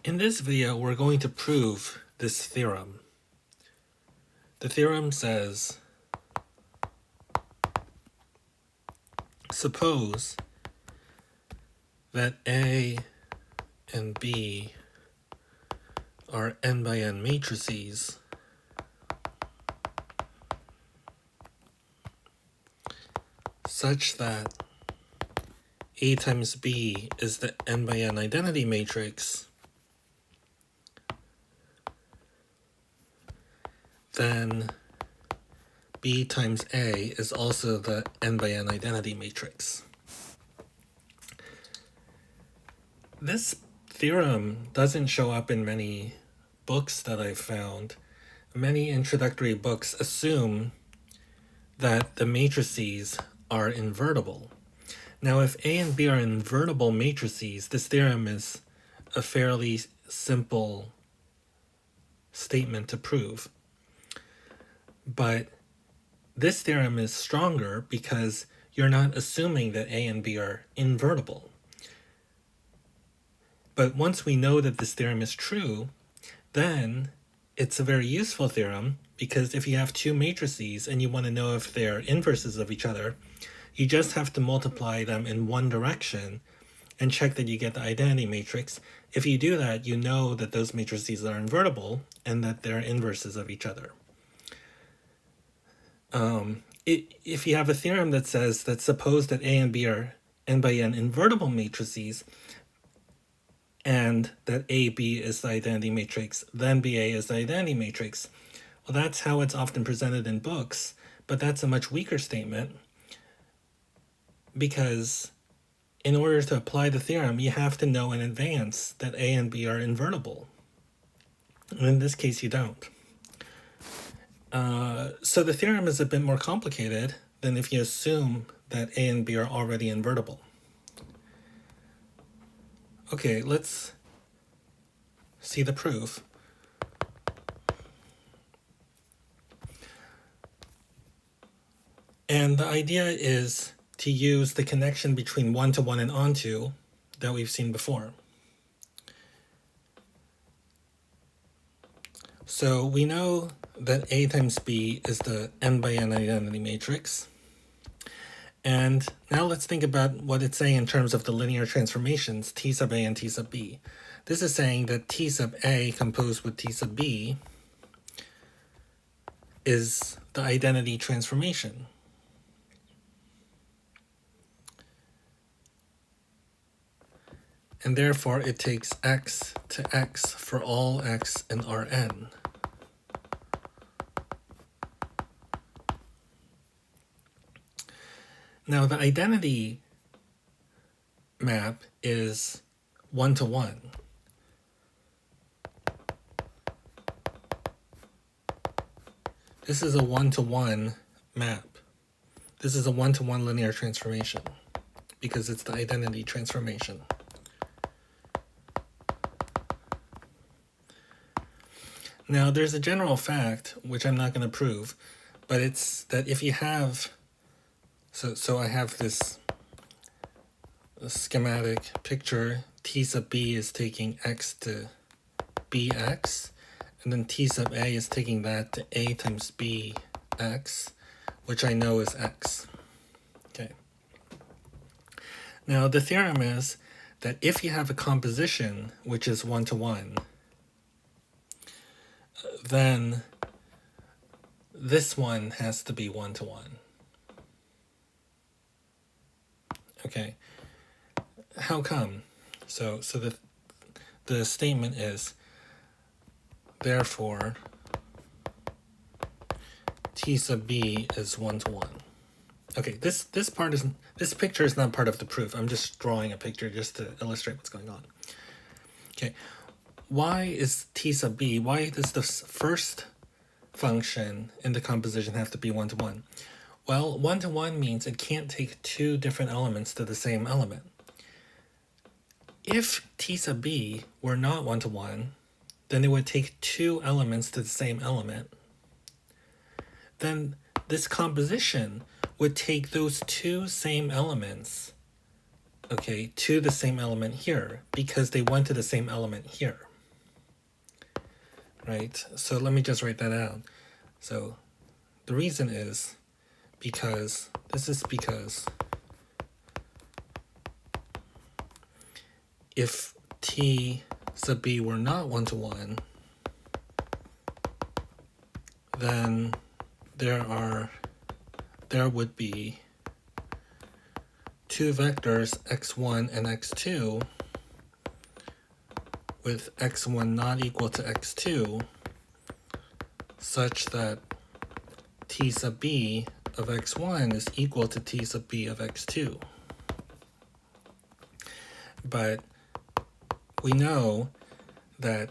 In this video, we're going to prove this theorem. The theorem says, suppose that A and B are n by n matrices such that A times B is the n by n identity matrix, then B times A is also the n by n identity matrix. This theorem doesn't show up in many books that I've found. Many introductory books assume that the matrices are invertible. Now, if A and B are invertible matrices, this theorem is a fairly simple statement to prove. But this theorem is stronger because you're not assuming that A and B are invertible. But once we know that this theorem is true, then it's a very useful theorem, because if you have two matrices and you want to know if they're inverses of each other, you just have to multiply them in one direction and check that you get the identity matrix. If you do that, you know that those matrices are invertible and that they're inverses of each other. If you have a theorem that says that suppose that A and B are n by n invertible matrices, and that AB is the identity matrix, then BA is the identity matrix. Well, that's how it's often presented in books, but that's a much weaker statement, because in order to apply the theorem, you have to know in advance that A and B are invertible. And in this case, you don't. So the theorem is a bit more complicated than if you assume that A and B are already invertible. Okay, let's see the proof. And the idea is to use the connection between one-to-one and onto that we've seen before. So we know that A times B is the n by n identity matrix. And now let's think about what it's saying in terms of the linear transformations, T sub A and T sub B. This is saying that T sub A composed with T sub B is the identity transformation. And therefore it takes x to x for all x in Rn. Now the identity map is one-to-one. This is a one-to-one map. This is a one-to-one linear transformation because it's the identity transformation. Now there's a general fact, which I'm not going to prove, but it's that if you have, so I have this schematic picture, T sub B is taking x to bx, and then T sub A is taking that to A times bx, which I know is x. Okay. Now the theorem is that if you have a composition which is one-to-one, then this one has to be one-to-one. Okay. How come? So the statement is, therefore T sub B is one-to-one. Okay, this picture is not part of the proof. I'm just drawing a picture just to illustrate what's going on. Okay. Why is T sub B, why does the first function in the composition have to be one-to-one? Well, one-to-one means it can't take two different elements to the same element. If T sub B were not one-to-one, then it would take two elements to the same element. Then this composition would take those two same elements okay, to the same element here because they went to the same element here, right? So let me just write that out. So the reason is because if T sub B were not one-to-one, then there would be two vectors x1 and x2 with x1 not equal to x2 such that T sub B of x1 is equal to T sub B of x2. But we know that,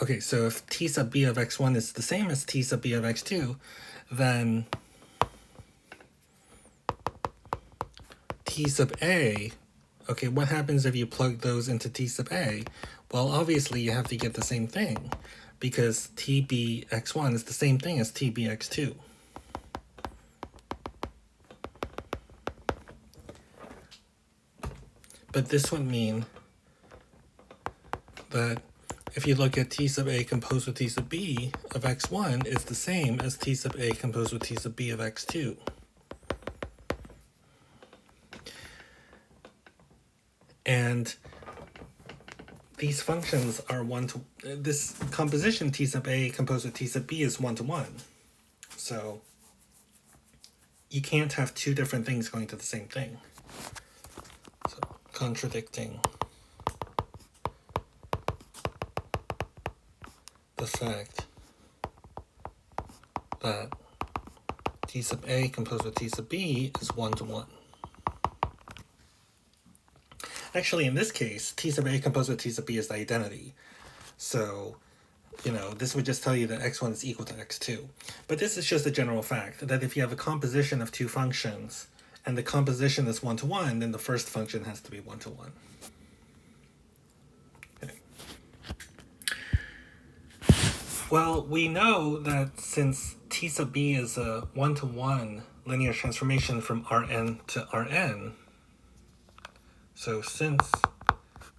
okay, so if T sub B of x1 is the same as T sub B of x2, then T sub A, okay, what happens if you plug those into T sub A? Well, obviously you have to get the same thing because TBx1 is the same thing as TBx2. But this would mean that if you look at T sub A composed with T sub B of x1 is the same as T sub A composed with T sub B of x2. And these functions are this composition T sub A composed with T sub B is one-to-one. So you can't have two different things going to the same thing. So contradicting the fact that T sub A composed with T sub B is one-to-one. Actually, in this case, T sub A composed with T sub B is the identity. So, this would just tell you that x1 is equal to x2. But this is just a general fact, that if you have a composition of two functions, and the composition is one-to-one, then the first function has to be one-to-one. Okay. Well, we know that since T sub B is a one-to-one linear transformation from Rn to Rn, so since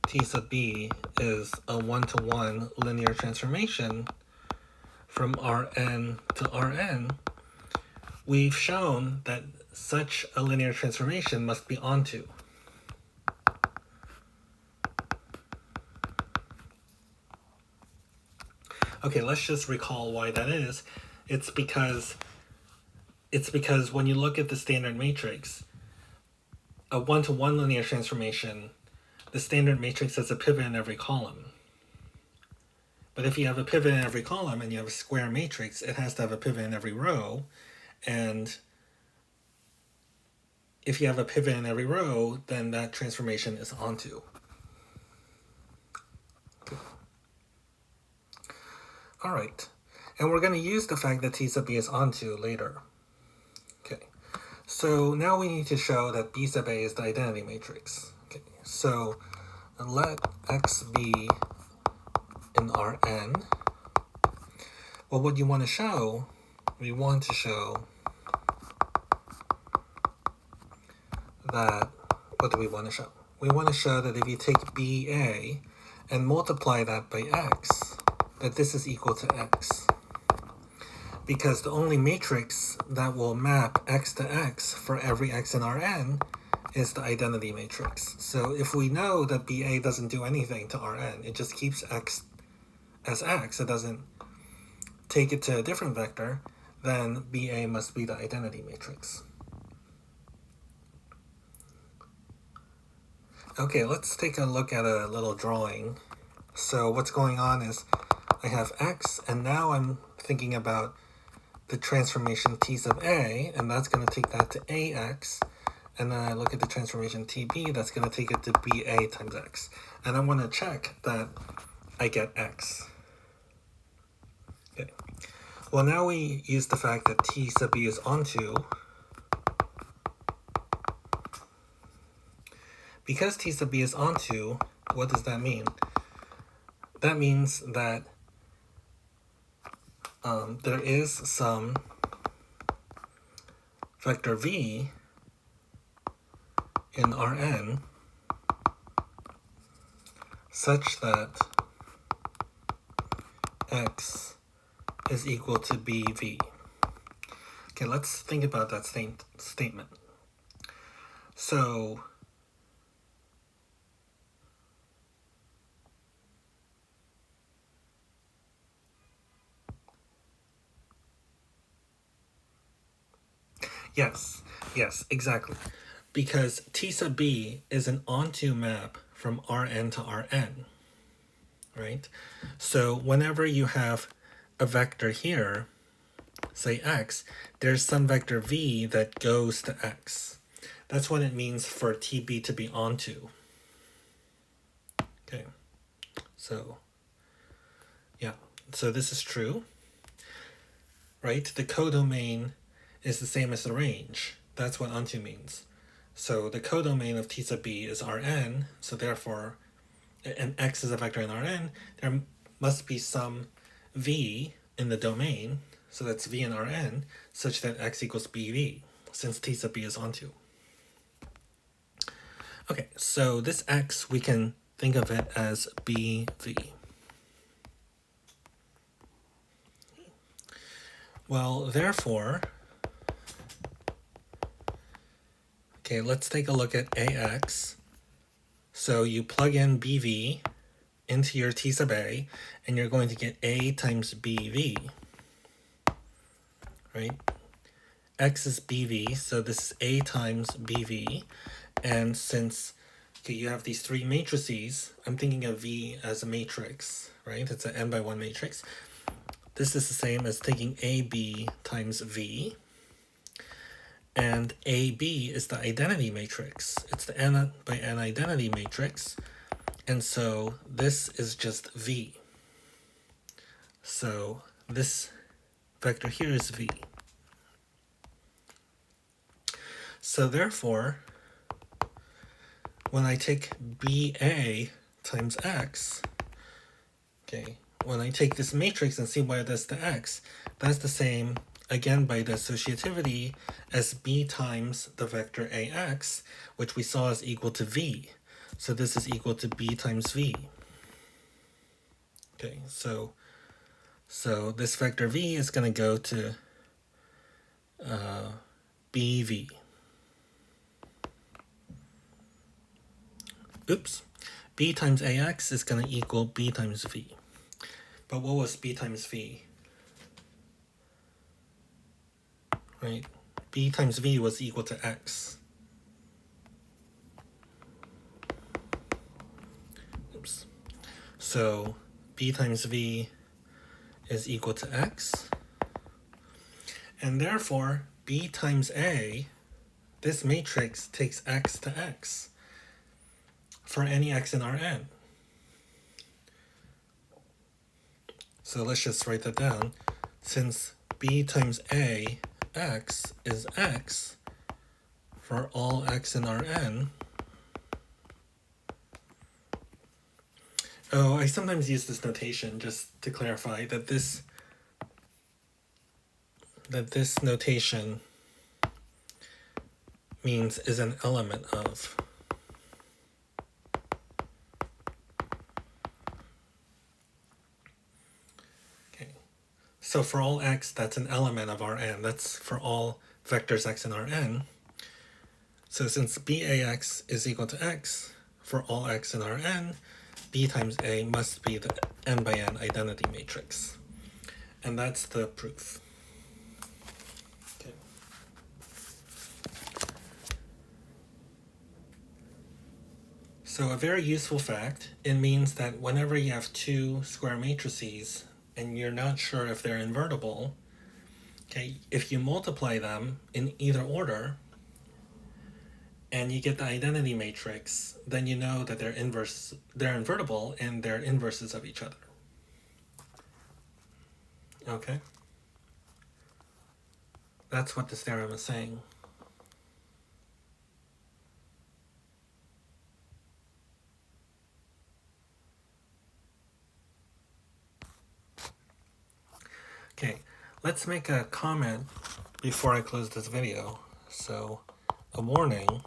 T sub B is a one-to-one linear transformation from Rn to Rn, we've shown that such a linear transformation must be onto. Okay, let's just recall why that is. It's because when you look at the standard matrix, a one-to-one linear transformation, the standard matrix has a pivot in every column. But if you have a pivot in every column and you have a square matrix, it has to have a pivot in every row. And if you have a pivot in every row, then that transformation is onto. All right. And we're going to use the fact that T sub B is onto later. Okay. So now we need to show that B sub A is the identity matrix. Okay. So let X be in Rn. Well, what you want to show, we want to show that, what do we want to show? We want to show that if you take BA and multiply that by X, that this is equal to X. Because the only matrix that will map X to X for every X in Rn is the identity matrix. So if we know that BA doesn't do anything to Rn, it just keeps X as X, it doesn't take it to a different vector, then BA must be the identity matrix. Okay, let's take a look at a little drawing. So what's going on is I have X, and now I'm thinking about the transformation T sub A, and that's going to take that to AX. And then I look at the transformation TB, that's going to take it to BA times X. And I want to check that I get X. Okay. Well, now we use the fact that T sub B is onto. Because T sub B is onto, what does that mean? That means that there is some vector V in Rn such that x is equal to BV. Okay, let's think about that statement. So yes, exactly. Because T sub B is an onto map from Rn to Rn, right? So whenever you have a vector here, say x, there's some vector v that goes to x. That's what it means for TB to be onto. Okay, so yeah, so this is true, right? The codomain is the same as the range. That's what onto means. So the codomain of T sub B is Rn, so therefore, and x is a vector in Rn, there must be some v in the domain, so that's v in Rn, such that x equals BV, since T sub B is onto. Okay, so this x, we can think of it as BV. Well, therefore, okay, let's take a look at AX. So you plug in BV into your T sub A, and you're going to get A times BV, right? X is BV, so this is A times BV. And since you have these three matrices, I'm thinking of V as a matrix, right? It's an n by 1 matrix. This is the same as taking AB times V. And AB is the identity matrix. It's the n by n identity matrix. And so this is just V. So this vector here is V. So therefore, when I take BA times X, okay, when I take this matrix and see what it does to X, that's the same, again, by the associativity as B times the vector AX, which we saw is equal to V. So this is equal to B times V. Okay, so this vector V is going to go to BV. Oops. B times AX is going to equal B times V. But what was B times V? Right? B times V was equal to X. Oops. So B times V is equal to X. And therefore, B times A, this matrix takes X to X for any X in Rn. So let's just write that down. Since B times A X is X for all X in Rn. Oh, I sometimes use this notation just to clarify that this notation means is an element of. Okay. So for all x, that's an element of Rn. That's for all vectors x in Rn. So since BAX is equal to x for all x in Rn, B times A must be the n by n identity matrix. And that's the proof. Okay. So a very useful fact, it means that whenever you have two square matrices and you're not sure if they're invertible, okay, if you multiply them in either order and you get the identity matrix, then you know that they're invertible and they're inverses of each other. Okay? That's what this theorem is saying. Okay, let's make a comment before I close this video. So, a warning.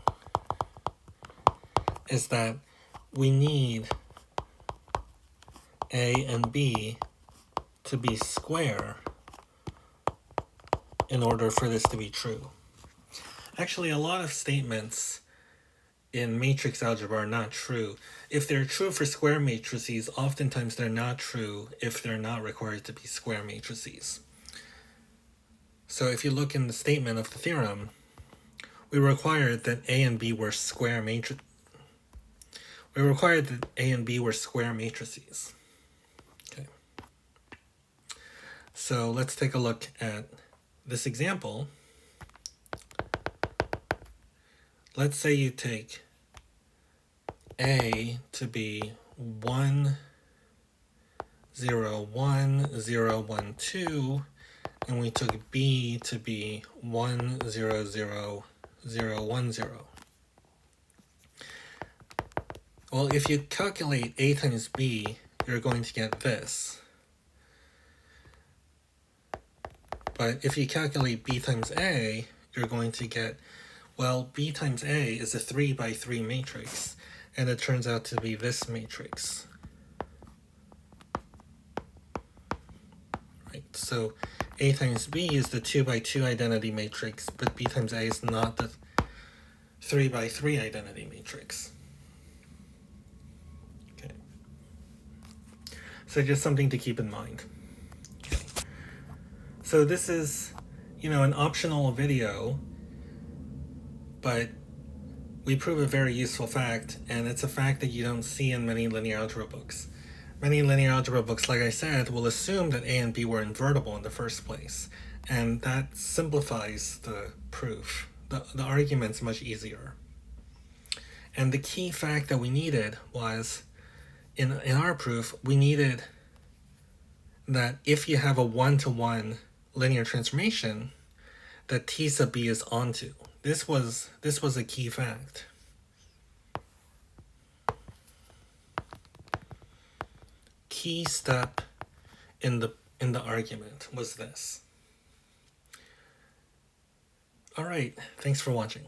is that we need A and B to be square in order for this to be true. Actually, a lot of statements in matrix algebra are not true. If they're true for square matrices, oftentimes they're not true if they're not required to be square matrices. So if you look in the statement of the theorem, we required that A and B were square matrices. We required that A and B were square matrices. Okay. So let's take a look at this example. Let's say you take A to be 1, 0, 1, 0, 1, 2, and we took B to be 1, 0, 0, 0, 1, 0. Well, if you calculate A times B, you're going to get this. But if you calculate B times A, you're going to get, well, B times A is a 3 by 3 matrix, and it turns out to be this matrix. Right, so A times B is the 2 by 2 identity matrix, but B times A is not the 3 by 3 identity matrix. Okay. So just something to keep in mind. Okay. So this is, an optional video, but we prove a very useful fact, and it's a fact that you don't see in many linear algebra books. Many linear algebra books, like I said, will assume that A and B were invertible in the first place, and that simplifies the proof. The argument's much easier. And the key fact that we needed was, in our proof, we needed that if you have a one-to-one linear transformation, that T sub B is onto. This was a key fact. Key step in the argument was this. All right, thanks for watching.